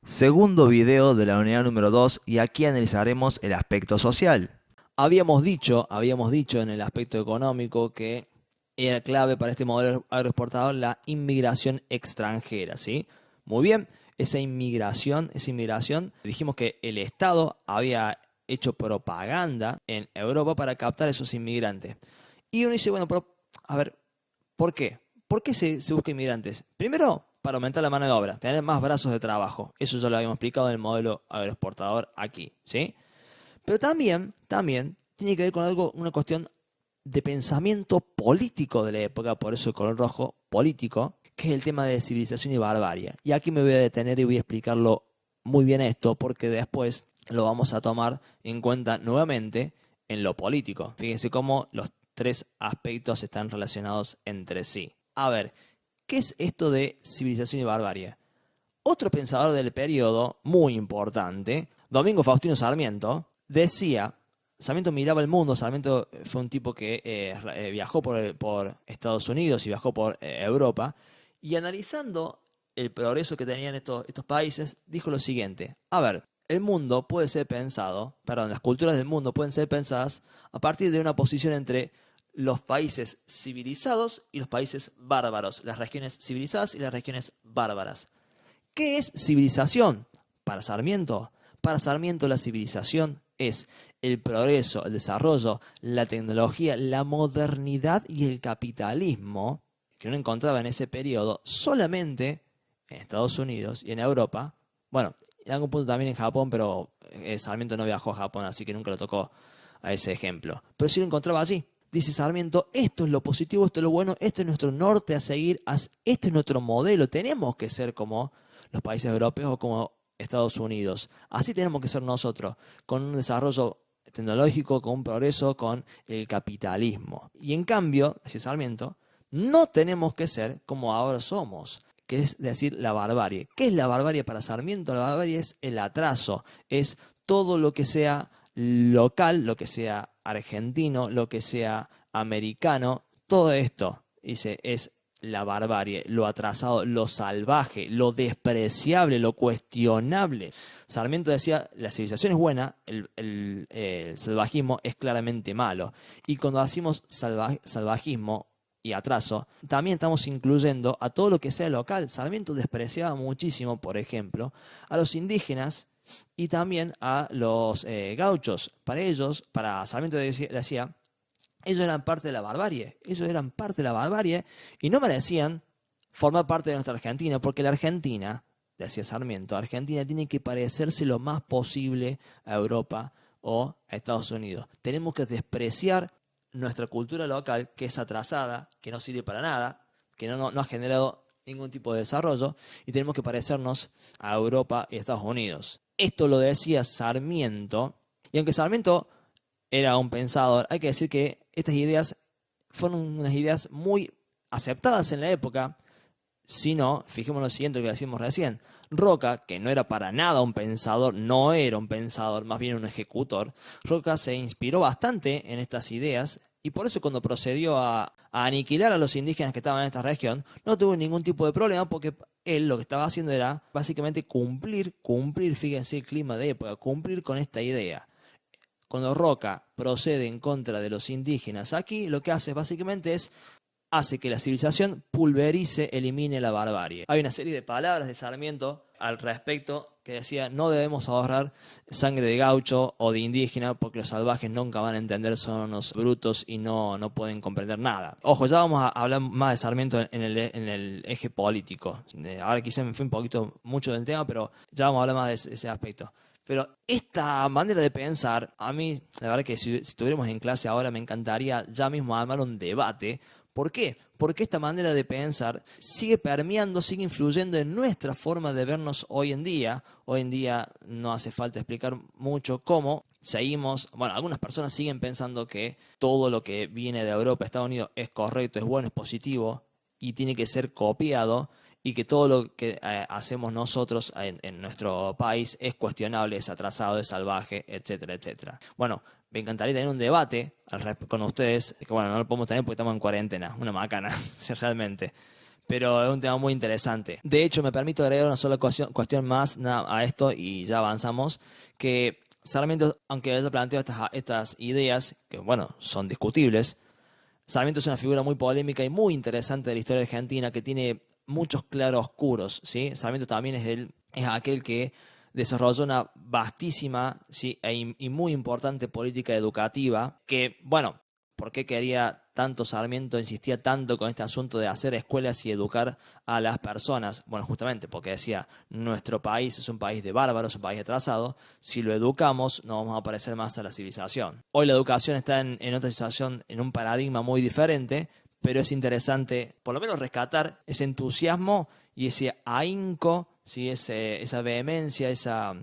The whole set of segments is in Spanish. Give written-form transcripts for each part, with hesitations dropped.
Segundo video de la unidad número 2 y aquí analizaremos el aspecto social. Habíamos dicho en el aspecto económico que era clave para este modelo agroexportador la inmigración extranjera, ¿sí? Muy bien, esa inmigración, dijimos que el Estado había hecho propaganda en Europa para captar a esos inmigrantes. Y uno dice, bueno, pero, a ver, ¿por qué? ¿Por qué se busca inmigrantes? Primero, para aumentar la mano de obra, tener más brazos de trabajo. Eso ya lo habíamos explicado en el modelo agroexportador aquí, ¿sí? Pero también tiene que ver con algo, una cuestión de pensamiento político de la época, por eso el color rojo, político, que es el tema de civilización y barbarie. Y aquí me voy a detener y voy a explicarlo muy bien esto, porque después lo vamos a tomar en cuenta nuevamente en lo político. Fíjense cómo los tres aspectos están relacionados entre sí. A ver, ¿qué es esto de civilización y barbarie? Otro pensador del periodo, muy importante, Domingo Faustino Sarmiento, decía, Sarmiento miraba el mundo, Sarmiento fue un tipo que viajó por Estados Unidos y viajó por Europa, y analizando el progreso que tenían estos países, dijo lo siguiente, a ver, el mundo puede ser pensado, perdón, las culturas del mundo pueden ser pensadas a partir de una posición entre los países civilizados y los países bárbaros, las regiones civilizadas y las regiones bárbaras. ¿Qué es civilización? Para Sarmiento. Para Sarmiento la civilización es el progreso, el desarrollo, la tecnología, la modernidad y el capitalismo que uno encontraba en ese periodo solamente en Estados Unidos y en Europa. Bueno, en algún punto también en Japón, pero Sarmiento no viajó a Japón, así que nunca lo tocó a ese ejemplo. Pero sí lo encontraba allí. Dice Sarmiento, esto es lo positivo, esto es lo bueno, este es nuestro norte a seguir, este es nuestro modelo, tenemos que ser como los países europeos o como Estados Unidos. Así tenemos que ser nosotros, con un desarrollo tecnológico, con un progreso, con el capitalismo. Y en cambio, decía Sarmiento, no tenemos que ser como ahora somos, que es decir, la barbarie. ¿Qué es la barbarie para Sarmiento? La barbarie es el atraso, es todo lo que sea local, lo que sea argentino, lo que sea americano, todo esto, dice, es la barbarie, lo atrasado, lo salvaje, lo despreciable, lo cuestionable. Sarmiento decía, la civilización es buena, el salvajismo es claramente malo. Y cuando decimos salvajismo y atraso, también estamos incluyendo a todo lo que sea local. Sarmiento despreciaba muchísimo, por ejemplo, a los indígenas y también a los gauchos. Para ellos, para Sarmiento decía, ellos eran parte de la barbarie, y no merecían formar parte de nuestra Argentina, porque la Argentina, decía Sarmiento, Argentina tiene que parecerse lo más posible a Europa o a Estados Unidos. Tenemos que despreciar nuestra cultura local, que es atrasada, que no sirve para nada, que no ha generado ningún tipo de desarrollo, y tenemos que parecernos a Europa y a Estados Unidos. Esto lo decía Sarmiento, y aunque Sarmiento era un pensador, hay que decir que estas ideas fueron unas ideas muy aceptadas en la época. Si no, fijémonos lo siguiente que decimos recién. Roca, que no era para nada un pensador, no era un pensador, más bien un ejecutor, Roca se inspiró bastante en estas ideas y por eso cuando procedió a aniquilar a los indígenas que estaban en esta región, no tuvo ningún tipo de problema porque él lo que estaba haciendo era básicamente cumplir, fíjense el clima de época, cumplir con esta idea. Cuando Roca procede en contra de los indígenas aquí, lo que hace básicamente es hace que la civilización pulverice, elimine la barbarie. Hay una serie de palabras de Sarmiento al respecto que decía no debemos ahorrar sangre de gaucho o de indígena porque los salvajes nunca van a entender, son unos brutos y no pueden comprender nada. Ojo, ya vamos a hablar más de Sarmiento en el eje político. Ahora quizá me fui un poquito mucho del tema, pero ya vamos a hablar más de ese aspecto. Pero esta manera de pensar, a mí, la verdad que si estuviéramos en clase ahora me encantaría ya mismo armar un debate. ¿Por qué? Porque esta manera de pensar sigue permeando, sigue influyendo en nuestra forma de vernos hoy en día. Hoy en día no hace falta explicar mucho cómo seguimos, bueno, algunas personas siguen pensando que todo lo que viene de Europa, Estados Unidos es correcto, es bueno, es positivo y tiene que ser copiado y que todo lo que hacemos nosotros en nuestro país es cuestionable, es atrasado, es salvaje, etcétera, etcétera. Bueno, me encantaría tener un debate con ustedes, que bueno, no lo podemos tener porque estamos en cuarentena, una macana, realmente. pero es un tema muy interesante. De hecho, me permito agregar una sola cuestión más a esto y ya avanzamos, que Sarmiento, aunque haya planteado estas ideas, que bueno, son discutibles, Sarmiento es una figura muy polémica y muy interesante de la historia argentina que tiene muchos claroscuros, ¿sí? Sarmiento también es aquel que desarrolló una vastísima, ¿sí? y muy importante política educativa que, bueno, ¿por qué quería tanto Sarmiento, insistía tanto con este asunto de hacer escuelas y educar a las personas? Bueno, justamente porque decía, nuestro país es un país de bárbaros, un país atrasado, si lo educamos no vamos a parecer más a la civilización. Hoy la educación está en otra situación, en un paradigma muy diferente, pero es interesante por lo menos rescatar ese entusiasmo y ese ahínco, ¿sí? Esa vehemencia, esa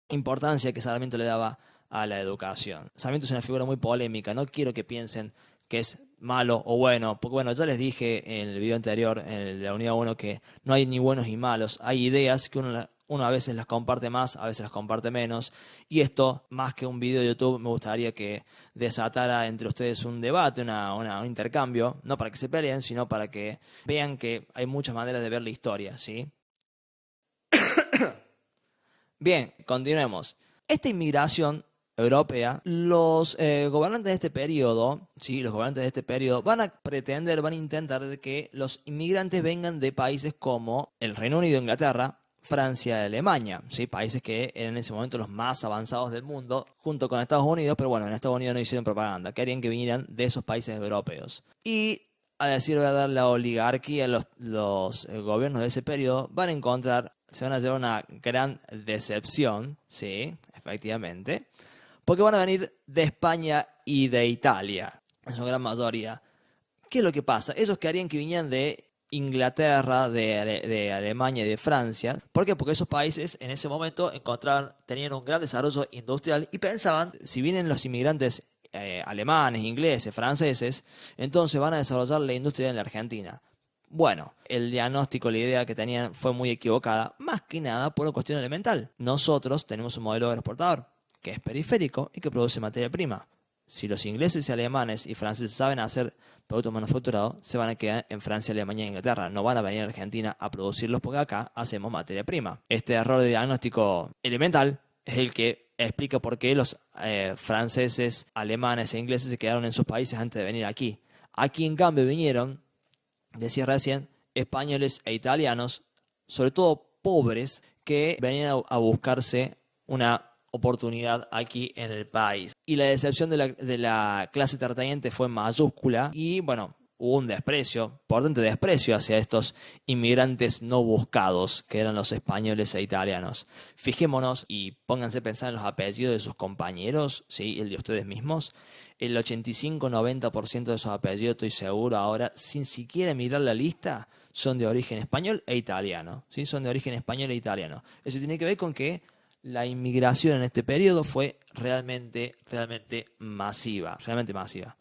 importancia que Sarmiento le daba a la educación. Sarmiento es una figura muy polémica, no quiero que piensen que es malo o bueno, porque bueno, ya les dije en el video anterior, en el de la unidad 1, que no hay ni buenos ni malos, hay ideas que uno a veces las comparte más, a veces las comparte menos, y esto, más que un video de YouTube, me gustaría que desatara entre ustedes un debate, un intercambio, no para que se peleen, sino para que vean que hay muchas maneras de ver la historia, ¿sí? Bien, continuemos. Esta inmigración europea, los gobernantes de este periodo, sí, los gobernantes de este periodo van a pretender, van a intentar de que los inmigrantes vengan de países como el Reino Unido, Inglaterra, Francia y Alemania, ¿sí? Países que eran en ese momento los más avanzados del mundo, junto con Estados Unidos, pero bueno, en Estados Unidos no hicieron propaganda, querían que vinieran de esos países europeos. Y a decir verdad, la oligarquía, los gobiernos de ese periodo van a encontrar, se van a llevar una gran decepción, sí, efectivamente, porque van a venir de España y de Italia, en su gran mayoría. ¿Qué es lo que pasa? Esos querían que vinieran de Inglaterra, de Alemania y de Francia. ¿Por qué? Porque esos países en ese momento tenían un gran desarrollo industrial y pensaban, si vienen los inmigrantes alemanes, ingleses, franceses, entonces van a desarrollar la industria en la Argentina. Bueno, el diagnóstico, la idea que tenían fue muy equivocada, más que nada por una cuestión elemental. Nosotros tenemos un modelo agroexportador que es periférico y que produce materia prima. Si los ingleses, alemanes y franceses saben hacer productos manufacturados, se van a quedar en Francia, Alemania e Inglaterra. No van a venir a Argentina a producirlos porque acá hacemos materia prima. Este error de diagnóstico elemental es el que explica por qué los franceses, alemanes e ingleses se quedaron en sus países antes de venir aquí. Aquí, en cambio, vinieron, decía recién, españoles e italianos, sobre todo pobres, que venían a buscarse una oportunidad aquí en el país. Y la decepción de la clase terrateniente fue mayúscula y bueno, hubo un desprecio, importante desprecio hacia estos inmigrantes no buscados, que eran los españoles e italianos. Fijémonos y pónganse a pensar en los apellidos de sus compañeros, ¿sí? El de ustedes mismos. El 85-90% de esos apellidos, estoy seguro ahora, sin siquiera mirar la lista, son de origen español e italiano, ¿sí? Son de origen español e italiano. Eso tiene que ver con que la inmigración en este periodo fue realmente masiva, realmente masiva.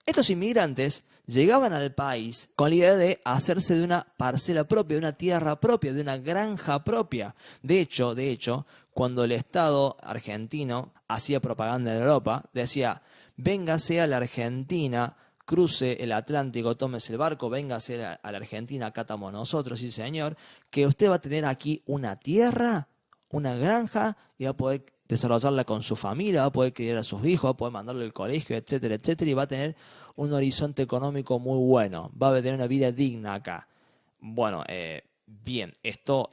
Estos inmigrantes llegaban al país con la idea de hacerse de una parcela propia, de una tierra propia, de una granja propia. De hecho, cuando el Estado argentino hacía propaganda en Europa, decía, véngase a la Argentina, cruce el Atlántico, tómese el barco, véngase a la Argentina, acá estamos nosotros, sí señor, que usted va a tener aquí una tierra, una granja, y va a poder desarrollarla con su familia, va a poder criar a sus hijos, va a poder mandarlo al colegio, etcétera, etcétera, y va a tener un horizonte económico muy bueno, va a tener una vida digna acá. Bueno, bien, esto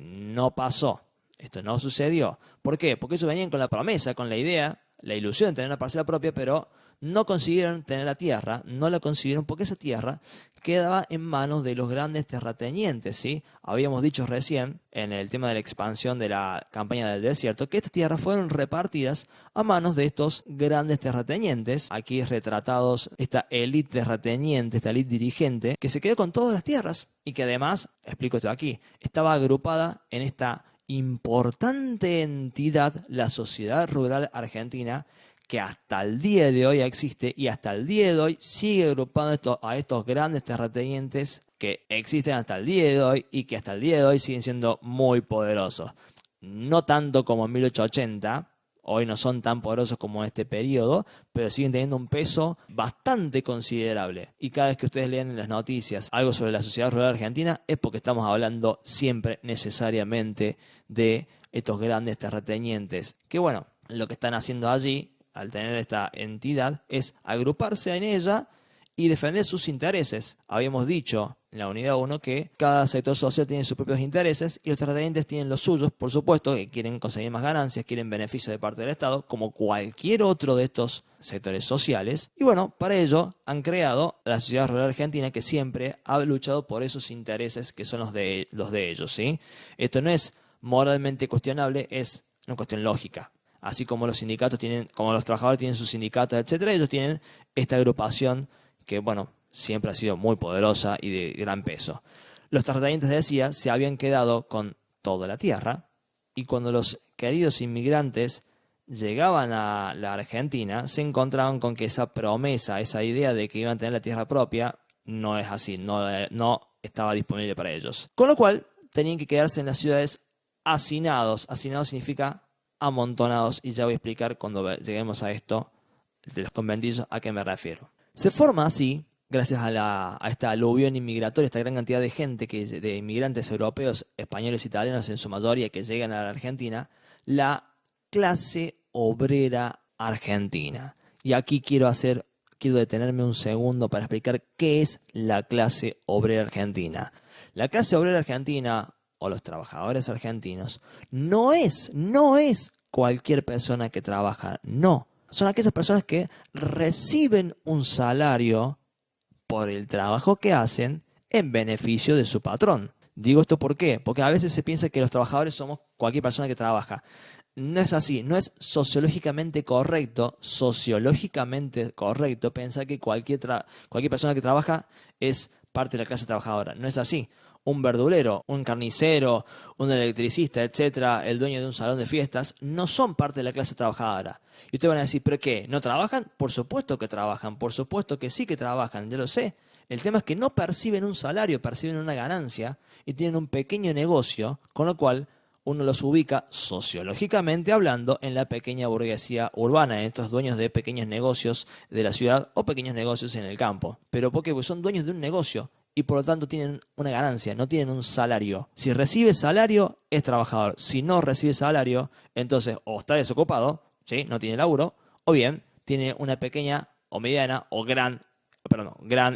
no pasó, esto no sucedió. ¿Por qué? Porque ellos venían con la promesa, con la idea, la ilusión de tener una parcela propia, pero no consiguieron tener la tierra, no la consiguieron porque esa tierra quedaba en manos de los grandes terratenientes, ¿sí? Habíamos dicho recién, en el tema de la expansión de la campaña del desierto, que estas tierras fueron repartidas a manos de estos grandes terratenientes, aquí retratados esta élite terrateniente, esta élite dirigente, que se quedó con todas las tierras y que además, explico esto aquí, estaba agrupada en esta importante entidad, la Sociedad Rural Argentina, que hasta el día de hoy existe y hasta el día de hoy sigue agrupando a estos grandes terratenientes que existen hasta el día de hoy y que hasta el día de hoy siguen siendo muy poderosos. No tanto como en 1880, hoy no son tan poderosos como en este periodo, pero siguen teniendo un peso bastante considerable. Y cada vez que ustedes leen en las noticias algo sobre la sociedad rural argentina, es porque estamos hablando siempre necesariamente de estos grandes terratenientes, que bueno, lo que están haciendo allí, al tener esta entidad, es agruparse en ella y defender sus intereses. Habíamos dicho en la unidad 1 que cada sector social tiene sus propios intereses y los terratenientes tienen los suyos, por supuesto, que quieren conseguir más ganancias, quieren beneficios de parte del Estado, como cualquier otro de estos sectores sociales. Y bueno, para ello han creado la sociedad rural argentina, que siempre ha luchado por esos intereses que son los de ellos, ¿sí? Esto no es moralmente cuestionable, es una cuestión lógica. Así como los sindicatos tienen, como los trabajadores tienen sus sindicatos, etcétera, ellos tienen esta agrupación que, bueno, siempre ha sido muy poderosa y de gran peso. Los terratenientes, decía, se habían quedado con toda la tierra, y cuando los queridos inmigrantes llegaban a la Argentina, se encontraban con que esa promesa, esa idea de que iban a tener la tierra propia, no es así, no estaba disponible para ellos. Con lo cual, tenían que quedarse en las ciudades hacinados. Hacinados significa amontonados, y ya voy a explicar cuando lleguemos a esto de los conventillos a qué me refiero. Se forma así, gracias a esta aluvión inmigratoria, esta gran cantidad de gente, de inmigrantes europeos, españoles, italianos en su mayoría, que llegan a la Argentina, la clase obrera argentina. Y aquí quiero detenerme un segundo para explicar qué es la clase obrera argentina. La clase obrera argentina, o los trabajadores argentinos, no es cualquier persona que trabaja, no. Son aquellas personas que reciben un salario por el trabajo que hacen en beneficio de su patrón. Digo esto ¿por qué? Porque a veces se piensa que los trabajadores somos cualquier persona que trabaja. No es así, no es sociológicamente correcto pensar que cualquier persona que trabaja es parte de la clase trabajadora. No es así. Un verdulero, un carnicero, un electricista, etcétera, el dueño de un salón de fiestas, no son parte de la clase trabajadora. Y ustedes van a decir, ¿pero qué? ¿No trabajan? Por supuesto que trabajan, por supuesto que sí que trabajan, yo lo sé. El tema es que no perciben un salario, perciben una ganancia y tienen un pequeño negocio, con lo cual uno los ubica, sociológicamente hablando, en la pequeña burguesía urbana, en estos dueños de pequeños negocios de la ciudad o pequeños negocios en el campo. ¿Pero por qué? Porque son dueños de un negocio y por lo tanto tienen una ganancia, no tienen un salario. Si recibe salario, es trabajador. Si no recibe salario, entonces o está desocupado, ¿sí? No tiene laburo, o bien tiene una pequeña o mediana o gran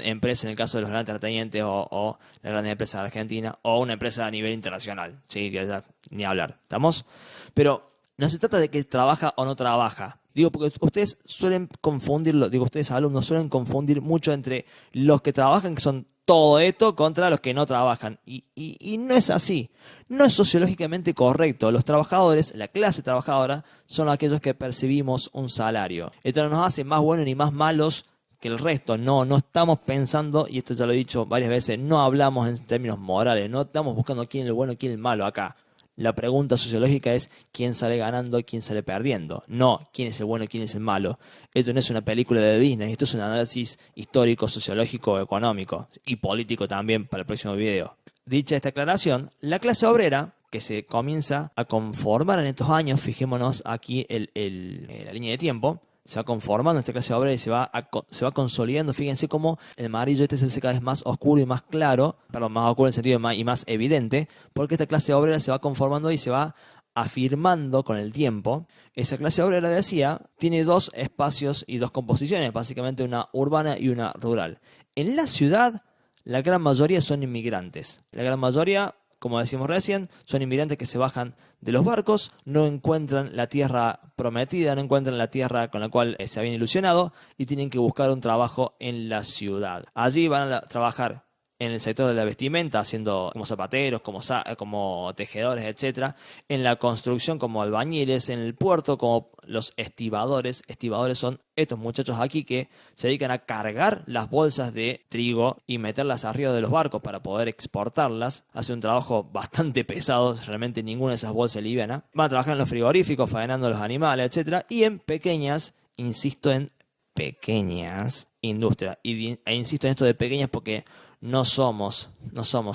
empresa en el caso de los grandes terratenientes o las grandes empresas de Argentina, o una empresa a nivel internacional, ¿sí? Que ya, ni hablar, ¿estamos? Pero no se trata de que trabaja o no trabaja. Digo, porque ustedes suelen confundirlo, ustedes alumnos suelen confundir mucho entre los que trabajan, que son todo esto, contra los que no trabajan. Y no es así. No es sociológicamente correcto. Los trabajadores, la clase trabajadora, son aquellos que percibimos un salario. Esto no nos hace más buenos ni más malos que el resto. No estamos pensando, y esto ya lo he dicho varias veces, no hablamos en términos morales, no estamos buscando quién es el bueno y quién es el malo acá. La pregunta sociológica es quién sale ganando y quién sale perdiendo, no quién es el bueno y quién es el malo. Esto no es una película de Disney, esto es un análisis histórico, sociológico, económico y político también para el próximo video. Dicha esta aclaración, la clase obrera, que se comienza a conformar en estos años, fijémonos aquí la línea de tiempo, se va conformando esta clase obrera y se va consolidando. Fíjense cómo el amarillo se hace cada vez más oscuro y más claro, más oscuro en el sentido de más evidente, porque esta clase obrera se va conformando y se va afirmando con el tiempo. Esa clase obrera, decía, tiene dos espacios y dos composiciones, básicamente una urbana y una rural. En la ciudad, la gran mayoría son inmigrantes. La gran mayoría, como decimos recién, son inmigrantes que se bajan de los barcos, no encuentran la tierra prometida, no encuentran la tierra con la cual se habían ilusionado y tienen que buscar un trabajo en la ciudad. Allí van a trabajar en el sector de la vestimenta, haciendo como zapateros, como tejedores, etcétera, en la construcción como albañiles, en el puerto como los estibadores. Estibadores son estos muchachos aquí que se dedican a cargar las bolsas de trigo y meterlas arriba de los barcos para poder exportarlas. Hace un trabajo bastante pesado, realmente ninguna de esas bolsas es liviana. Van a trabajar en los frigoríficos, faenando los animales, etcétera, y en pequeñas, insisto en pequeñas industrias. E insisto en esto de pequeñas porque no somos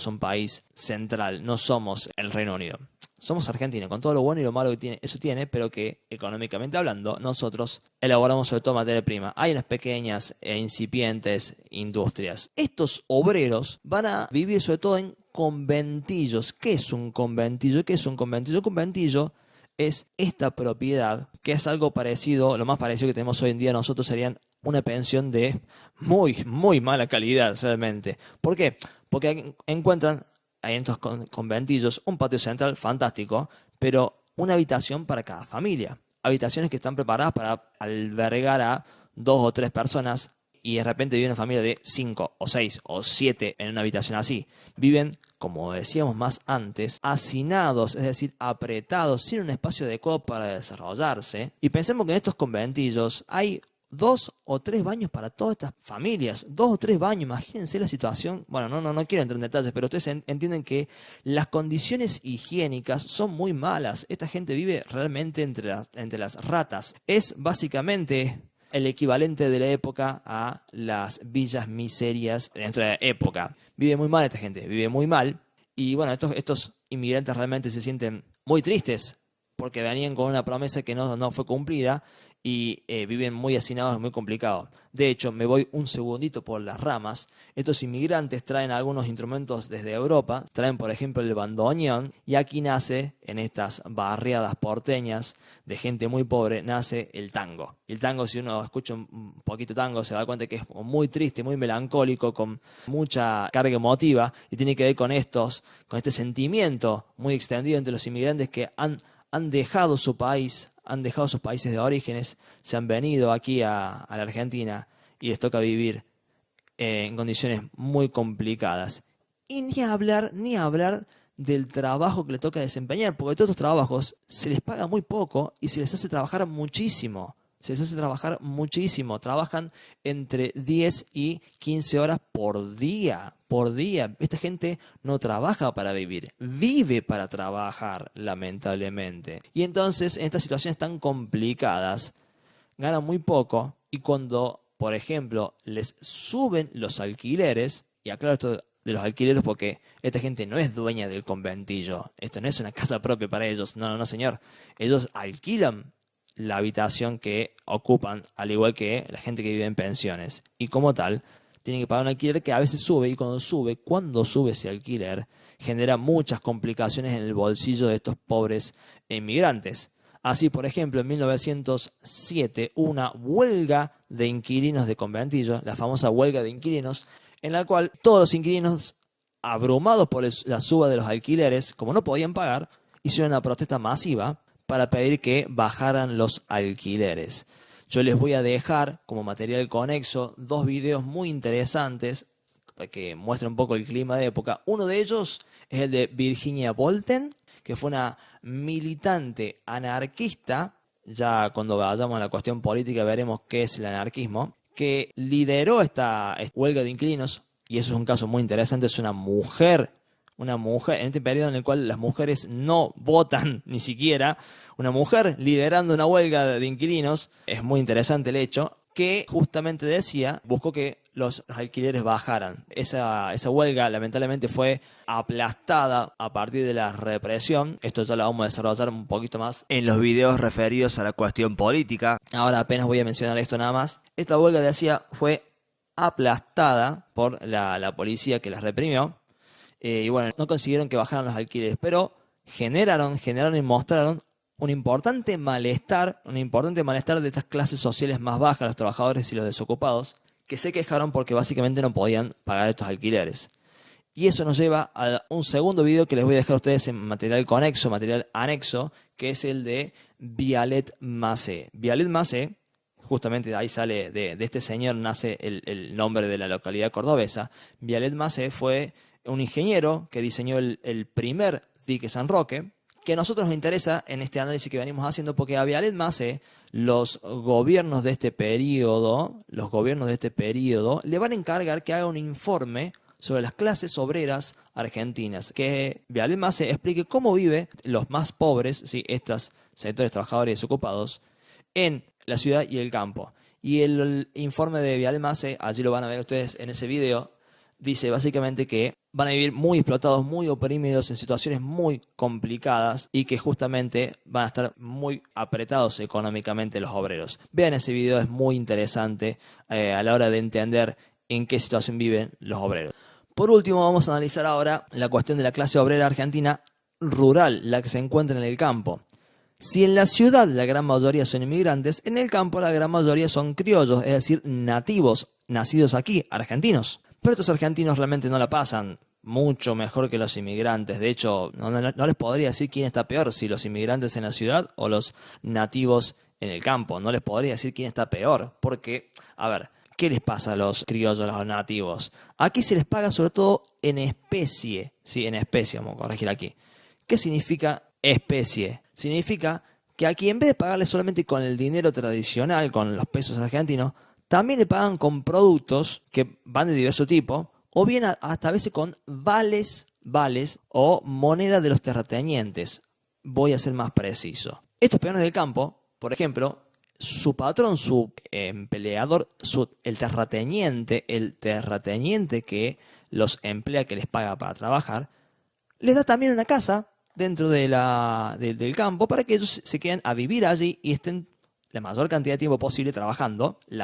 un país central, no somos el Reino Unido. Somos Argentina, con todo lo bueno y lo malo que tiene, eso tiene, pero que económicamente hablando, nosotros elaboramos sobre todo materia prima. Hay unas pequeñas e incipientes industrias. Estos obreros van a vivir sobre todo en conventillos. ¿Qué es un conventillo? ¿Qué es un conventillo? Un conventillo es esta propiedad, que es algo parecido, lo más parecido que tenemos hoy en día nosotros serían una pensión de muy mala calidad realmente. ¿Por qué? Porque encuentran hay en estos conventillos un patio central fantástico, pero una habitación para cada familia. Habitaciones que están preparadas para albergar a 2 o 3 personas y de repente vive una familia de 5 o 6 o 7 en una habitación así. Viven, como decíamos más antes, hacinados, es decir, apretados, sin un espacio adecuado para desarrollarse. Y pensemos que en estos conventillos hay 2 o 3 baños para todas estas familias. 2 o 3 baños, imagínense la situación. Bueno, no quiero entrar en detalles, pero ustedes entienden que las condiciones higiénicas son muy malas. Esta gente vive realmente entre las ratas. Es básicamente el equivalente de la época a las villas miserias de nuestra época. Vive muy mal esta gente, vive muy mal. Y bueno, estos inmigrantes realmente se sienten muy tristes porque venían con una promesa que no fue cumplida y viven muy hacinados, muy complicados. De hecho, me voy un segundito por las ramas. Estos inmigrantes traen algunos instrumentos desde Europa, traen por ejemplo el bandoneón, y aquí nace, en estas barriadas porteñas de gente muy pobre, nace el tango. Y el tango, si uno escucha un poquito tango, se da cuenta que es muy triste, muy melancólico, con mucha carga emotiva, y tiene que ver con este sentimiento muy extendido entre los inmigrantes que han dejado su país, han dejado sus países de orígenes, se han venido aquí a la Argentina y les toca vivir en condiciones muy complicadas. Y ni hablar del trabajo que le toca desempeñar, porque todos estos trabajos se les paga muy poco y se les hace trabajar muchísimo. Se les hace trabajar muchísimo. Trabajan entre 10 y 15 horas por día. Por día. Esta gente no trabaja para vivir, vive para trabajar, lamentablemente. Y entonces, en estas situaciones tan complicadas, ganan muy poco y cuando, por ejemplo, les suben los alquileres, y aclaro esto de los alquileres porque esta gente no es dueña del conventillo, esto no es una casa propia para ellos, no señor, ellos alquilan la habitación que ocupan, al igual que la gente que vive en pensiones, y como tal tienen que pagar un alquiler que a veces sube, y cuando sube ese alquiler genera muchas complicaciones en el bolsillo de estos pobres inmigrantes. Así, por ejemplo, en 1907 una huelga de inquilinos de conventillos, la famosa huelga de inquilinos, en la cual todos los inquilinos, abrumados por la suba de los alquileres, como no podían pagar, hicieron una protesta masiva para pedir que bajaran los alquileres. Yo les voy a dejar como material conexo 2 videos muy interesantes que muestran un poco el clima de época. Uno de ellos es el de Virginia Bolten, que fue una militante anarquista, ya cuando vayamos a la cuestión política veremos qué es el anarquismo, que lideró esta huelga de inquilinos, y eso es un caso muy interesante, es una mujer, en este periodo en el cual las mujeres no votan ni siquiera, una mujer liderando una huelga de inquilinos, es muy interesante el hecho, que justamente buscó que los alquileres bajaran. Esa huelga lamentablemente fue aplastada a partir de la represión. Esto ya lo vamos a desarrollar un poquito más en los videos referidos a la cuestión política. Ahora apenas voy a mencionar esto nada más. Esta huelga, fue aplastada por la policía que las reprimió. Y bueno, no consiguieron que bajaran los alquileres, pero generaron y mostraron un importante malestar de estas clases sociales más bajas, los trabajadores y los desocupados, que se quejaron porque básicamente no podían pagar estos alquileres. Y eso nos lleva a un segundo video que les voy a dejar a ustedes en material anexo, que es el de Vialet Massé. Vialet Massé, justamente de ahí sale, de este señor nace el nombre de la localidad cordobesa. Vialet Massé fue un ingeniero que diseñó el primer dique San Roque, que a nosotros nos interesa en este análisis que venimos haciendo, porque a Vialet Massé los gobiernos de este periodo le van a encargar que haga un informe sobre las clases obreras argentinas, que Vialet Massé explique cómo viven los más pobres, ¿sí?, estos sectores trabajadores desocupados, en la ciudad y el campo. Y el informe de Vialet Massé, allí lo van a ver ustedes en ese video, dice básicamente que van a vivir muy explotados, muy oprimidos en situaciones muy complicadas y que justamente van a estar muy apretados económicamente los obreros. Vean ese video, es muy interesante a la hora de entender en qué situación viven los obreros. Por último, vamos a analizar ahora la cuestión de la clase obrera argentina rural, la que se encuentra en el campo. Si en la ciudad la gran mayoría son inmigrantes, en el campo la gran mayoría son criollos, es decir, nativos, nacidos aquí, argentinos. Pero estos argentinos realmente no la pasan mucho mejor que los inmigrantes. De hecho, no les podría decir quién está peor, si los inmigrantes en la ciudad o los nativos en el campo. No les podría decir quién está peor, porque, a ver, ¿qué les pasa a los criollos, a los nativos? Aquí se les paga sobre todo en especie. Sí, en especie, vamos a corregir aquí. ¿Qué significa especie? Significa que aquí en vez de pagarle solamente con el dinero tradicional, con los pesos argentinos, también le pagan con productos que van de diverso tipo, o bien hasta a veces con vales o moneda de los terratenientes. Voy a ser más preciso. Estos peones del campo, por ejemplo, su patrón, su empleador, el terrateniente que los emplea, que les paga para trabajar, les da también una casa dentro del campo para que ellos se queden a vivir allí y estén la mayor cantidad de tiempo posible trabajando, y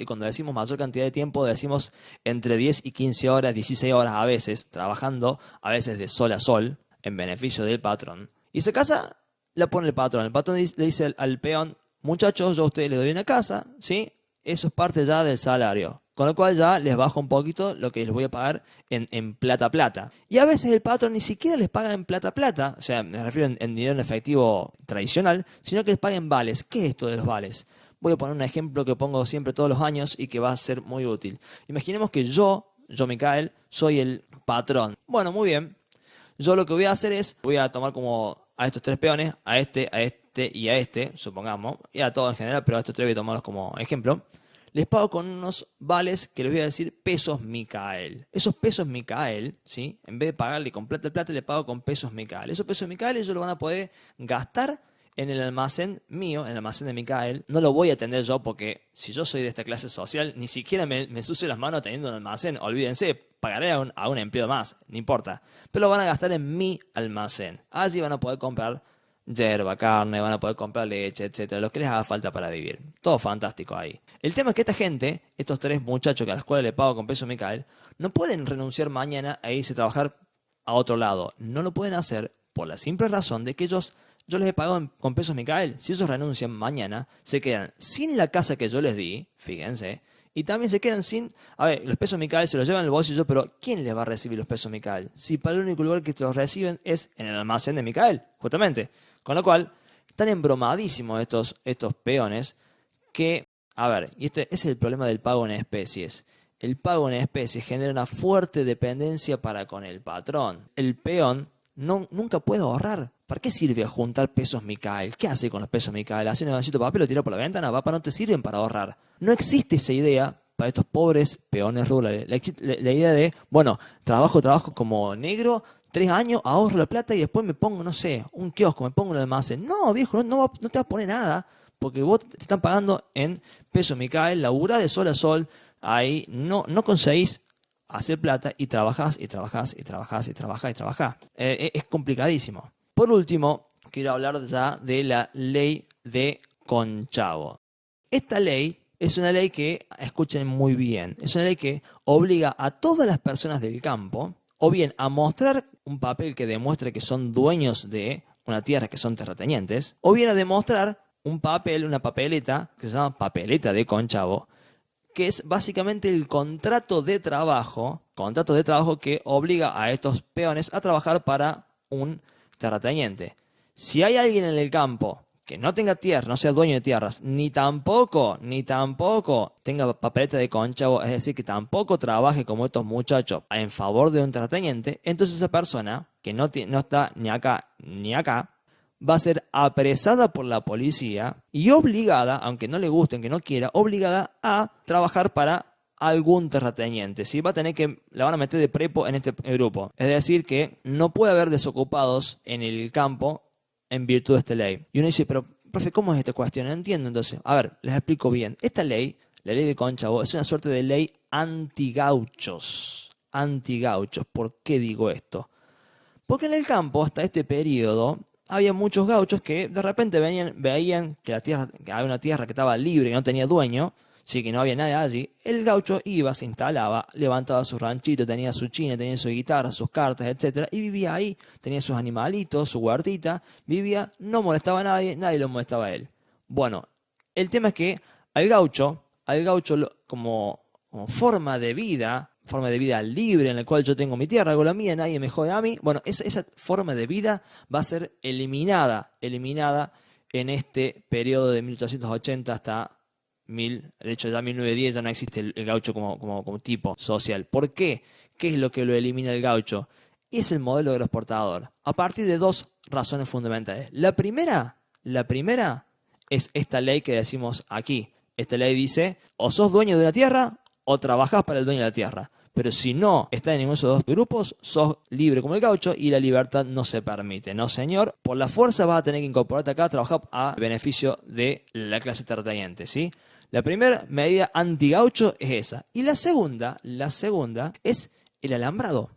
cuando decimos mayor cantidad de tiempo decimos entre 10 y 15 horas, 16 horas a veces, trabajando a veces de sol a sol, en beneficio del patrón. Y esa casa la pone el patrón le dice al peón, muchachos, yo a ustedes les doy una casa, ¿sí? Eso es parte ya del salario. Con lo cual ya les bajo un poquito lo que les voy a pagar en plata. Y a veces el patrón ni siquiera les paga en plata, o sea, me refiero en dinero en efectivo tradicional, sino que les paga en vales. ¿Qué es esto de los vales? Voy a poner un ejemplo que pongo siempre todos los años y que va a ser muy útil. Imaginemos que yo Micael, soy el patrón. Bueno, muy bien. Yo lo que voy a hacer es, voy a tomar como a estos tres peones, a este y a este, supongamos, y a todos en general, pero a estos tres voy a tomarlos como ejemplo. Les pago con unos vales que les voy a decir pesos Micael. Esos pesos Micael, ¿sí? En vez de pagarle con plata, le pago con pesos Micael. Esos pesos Micael ellos lo van a poder gastar en el almacén mío, en el almacén de Micael. No lo voy a atender yo porque si yo soy de esta clase social, ni siquiera me ensucio las manos teniendo un almacén. Olvídense, pagaré a un empleo más, no importa. Pero lo van a gastar en mi almacén. Allí van a poder comprar yerba, carne, van a poder comprar leche, etcétera, lo que les haga falta para vivir. Todo fantástico ahí. El tema es que esta gente, estos tres muchachos que a los cuales le pago con peso Micael, no pueden renunciar mañana a irse a trabajar a otro lado. No lo pueden hacer por la simple razón de que yo les he pagado con pesos Micael. Si ellos renuncian mañana, se quedan sin la casa que yo les di, fíjense, y también se quedan sin... A ver, los pesos Micael se los llevan en el bolsillo, pero ¿quién les va a recibir los pesos Micael? Si para el único lugar que los reciben es en el almacén de Micael, justamente. Con lo cual, están embromadísimos estos peones que, a ver, y este es el problema del pago en especies. El pago en especies genera una fuerte dependencia para con el patrón. El peón nunca puede ahorrar. ¿Para qué sirve juntar pesos Micael? ¿Qué hace con los pesos Micael? ¿Hace un negocio de papel, lo tira por la ventana? Papá, no te sirven para ahorrar. No existe esa idea para estos pobres peones rurales. La idea de, bueno, trabajo como negro, 3 años, ahorro la plata y después me pongo, no sé, un kiosco, me pongo un almacén. No, viejo, no te vas a poner nada, porque vos te están pagando en pesos Micael, laburás de sol a sol, ahí no conseguís hacer plata y trabajás. Es complicadísimo. Por último, quiero hablar ya de la ley de Conchavo. Esta ley es una ley que, escuchen muy bien, es una ley que obliga a todas las personas del campo o bien a mostrar un papel que demuestre que son dueños de una tierra, que son terratenientes, o bien a demostrar un papel, una papeleta, que se llama papeleta de Conchavo, que es básicamente el contrato de trabajo que obliga a estos peones a trabajar para un terrateniente. Si hay alguien en el campo que no tenga tierra, no sea dueño de tierras, ni tampoco tenga papeleta de Conchavo, es decir, que tampoco trabaje como estos muchachos en favor de un terrateniente, entonces esa persona, que no está ni acá ni acá, va a ser apresada por la policía y obligada, aunque no le guste, aunque no quiera, obligada a trabajar para algún terrateniente. ¿Sí? La van a meter de prepo en este grupo. Es decir, que no puede haber desocupados en el campo en virtud de esta ley. Y uno dice, pero, profe, ¿cómo es esta cuestión? No entiendo entonces. A ver, les explico bien. Esta ley La ley de Conchavos es una suerte de ley anti-gauchos. Anti-gauchos. ¿Por qué digo esto? Porque en el campo, hasta este periodo, había muchos gauchos que de repente veían que había una tierra que estaba libre, que no tenía dueño, sí, que no había nadie allí. El gaucho iba, se instalaba, levantaba su ranchito, tenía su china, tenía su guitarra, sus cartas, etcétera, y vivía ahí. Tenía sus animalitos, su huertita, vivía, no molestaba a nadie, nadie lo molestaba a él. Bueno, el tema es que al gaucho como forma de vida libre en la cual yo tengo mi tierra, hago la mía, nadie me jode a mí. Bueno, esa forma de vida va a ser eliminada en este periodo de 1880 hasta de hecho ya 1910 ya no existe el gaucho como tipo social. ¿Por qué? ¿Qué es lo que lo elimina el gaucho? Es el modelo agroexportador, a partir de dos razones fundamentales. La primera es esta ley que decimos aquí. Esta ley dice, o sos dueño de una tierra o trabajás para el dueño de la tierra. Pero si no estás en ninguno de esos dos grupos, sos libre como el gaucho y la libertad no se permite. No, señor. Por la fuerza vas a tener que incorporarte acá a trabajar a beneficio de la clase terrateniente, ¿sí? La primera medida anti-gaucho es esa. Y la segunda es el alambrado.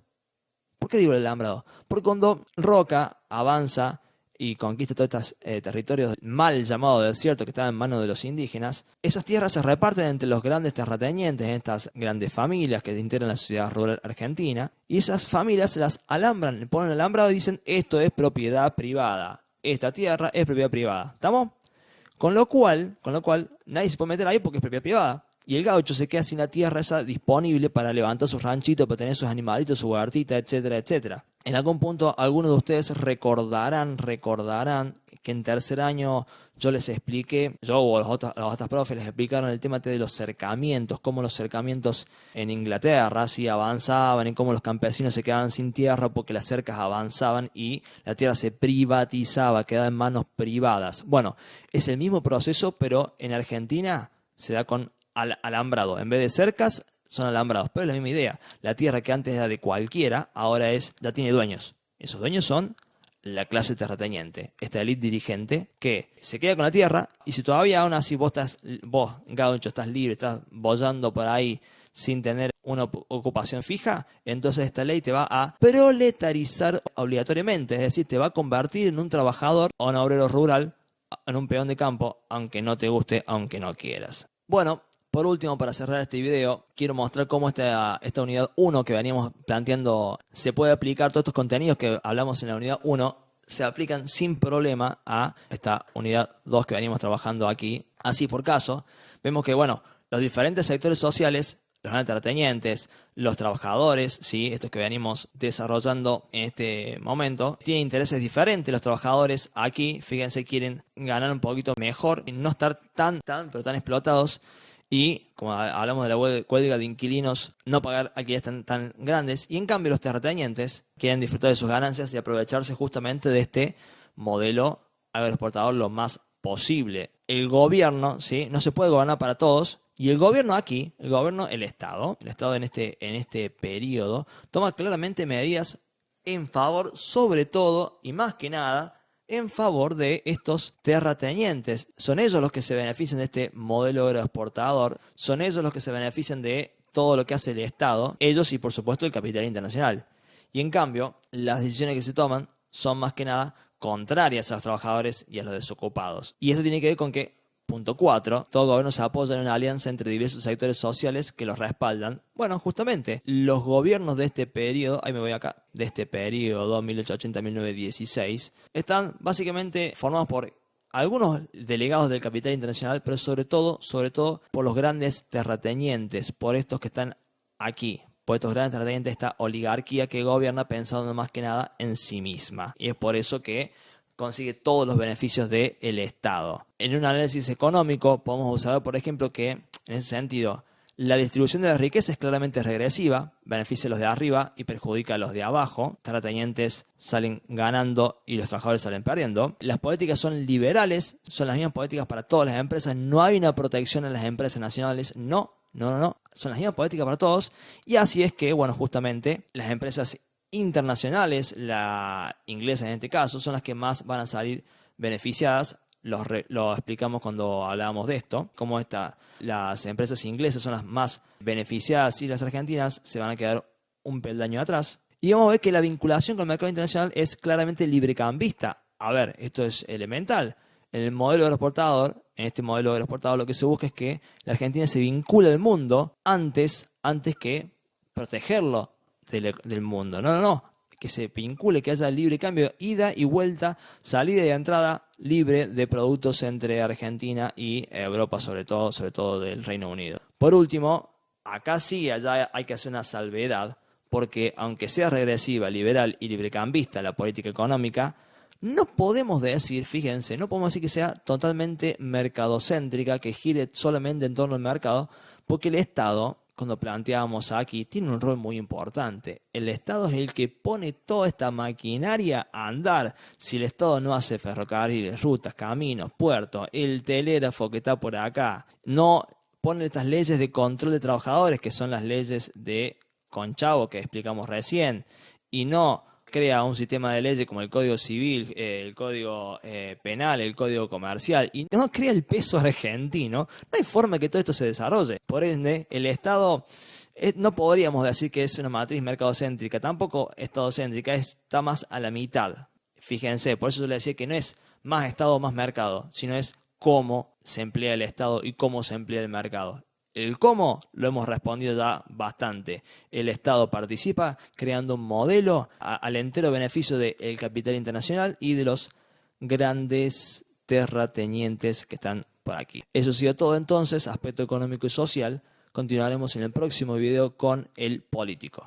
¿Por qué digo el alambrado? Porque cuando Roca avanza y conquista todos estos territorios mal llamados desiertos que estaban en manos de los indígenas, esas tierras se reparten entre los grandes terratenientes, estas grandes familias que integran la sociedad rural argentina, y esas familias se las alambran, le ponen alambrado y dicen, esto es propiedad privada, esta tierra es propiedad privada, ¿estamos? Con lo cual, nadie se puede meter ahí porque es propiedad privada. Y el gaucho se queda sin la tierra esa disponible para levantar sus ranchitos, para tener sus animalitos, su huertita, etcétera, etcétera. En algún punto, algunos de ustedes recordarán que en tercer año yo les expliqué, yo o los otros profes les explicaron el tema de los cercamientos, cómo los cercamientos en Inglaterra sí avanzaban y cómo los campesinos se quedaban sin tierra porque las cercas avanzaban y la tierra se privatizaba, quedaba en manos privadas. Bueno, es el mismo proceso, pero en Argentina se da con alambrado. En vez de cercas, son alambrados. Pero es la misma idea. La tierra que antes era de cualquiera, ahora ya tiene dueños. Esos dueños son la clase terrateniente, esta élite dirigente que se queda con la tierra y si todavía aún así vos, gaucho, estás libre, estás boyando por ahí sin tener una ocupación fija, entonces esta ley te va a proletarizar obligatoriamente, es decir, te va a convertir en un trabajador o un obrero rural, en un peón de campo, aunque no te guste, aunque no quieras. Bueno, por último, para cerrar este video, quiero mostrar cómo esta unidad 1 que veníamos planteando se puede aplicar. Todos estos contenidos que hablamos en la unidad 1 se aplican sin problema a esta unidad 2 que venimos trabajando aquí. Así por caso, vemos que, bueno, los diferentes sectores sociales, los grandes terratenientes, los trabajadores, ¿sí? Estos que venimos desarrollando en este momento, tienen intereses diferentes. Los trabajadores aquí, fíjense, quieren ganar un poquito mejor y no estar tan explotados. Y, como hablamos de la huelga de inquilinos, no pagar alquileres tan grandes. Y en cambio los terratenientes quieren disfrutar de sus ganancias y aprovecharse justamente de este modelo agroexportador lo más posible. El gobierno, ¿sí? No se puede gobernar para todos. Y el gobierno aquí, el Estado en este periodo, toma claramente medidas en favor, sobre todo y más que nada, en favor de estos terratenientes. Son ellos los que se benefician de este modelo agroexportador, son ellos los que se benefician de todo lo que hace el Estado, ellos y por supuesto el capital internacional. Y en cambio, las decisiones que se toman son más que nada contrarias a los trabajadores y a los desocupados. Y eso tiene que ver con que, punto 4, todo gobierno se apoya en una alianza entre diversos sectores sociales que los respaldan. Bueno, justamente, los gobiernos de este periodo, ahí me voy acá, de este periodo, 1880-1916, están básicamente formados por algunos delegados del capital internacional, pero sobre todo por los grandes terratenientes, por estos que están aquí, por estos grandes terratenientes, esta oligarquía que gobierna pensando más que nada en sí misma. Y es por eso que consigue todos los beneficios del Estado. En un análisis económico podemos observar, por ejemplo, que en ese sentido la distribución de la riqueza es claramente regresiva, beneficia a los de arriba y perjudica a los de abajo. Terratenientes salen ganando y los trabajadores salen perdiendo. Las políticas son liberales, son las mismas políticas para todas las empresas, no hay una protección en las empresas nacionales, no, son las mismas políticas para todos y así es que, bueno, justamente las empresas internacionales, la inglesa en este caso, son las que más van a salir beneficiadas. lo explicamos cuando hablábamos de esto, cómo las empresas inglesas son las más beneficiadas y las argentinas se van a quedar un peldaño atrás. Y vamos a ver que la vinculación con el mercado internacional es claramente librecambista. A ver, esto es elemental. En el modelo agroexportador, en este modelo agroexportador, lo que se busca es que la Argentina se vincule al mundo antes que protegerlo del mundo. No. Que se vincule, que haya libre cambio, ida y vuelta, salida y entrada libre de productos entre Argentina y Europa, sobre todo del Reino Unido. Por último, acá sí, allá hay que hacer una salvedad, porque aunque sea regresiva, liberal y librecambista la política económica, no podemos decir, fíjense, no podemos decir que sea totalmente mercadocéntrica, que gire solamente en torno al mercado, porque el Estado, cuando planteábamos aquí, tiene un rol muy importante. El Estado es el que pone toda esta maquinaria a andar. Si el Estado no hace ferrocarriles, rutas, caminos, puertos, el telégrafo que está por acá, no pone estas leyes de control de trabajadores, que son las leyes de Conchavo que explicamos recién, y no crea un sistema de leyes como el Código Civil, el Código Penal, el Código Comercial, y no crea el peso argentino, no hay forma que todo esto se desarrolle. Por ende, el Estado, no podríamos decir que es una matriz mercadocéntrica, tampoco estadocéntrica, está más a la mitad. Fíjense, por eso yo le decía que no es más Estado o más mercado, sino es cómo se emplea el Estado y cómo se emplea el mercado. El cómo lo hemos respondido ya bastante. El Estado participa creando un modelo al entero beneficio del capital internacional y de los grandes terratenientes que están por aquí. Eso ha sido todo entonces, aspecto económico y social. Continuaremos en el próximo video con el político.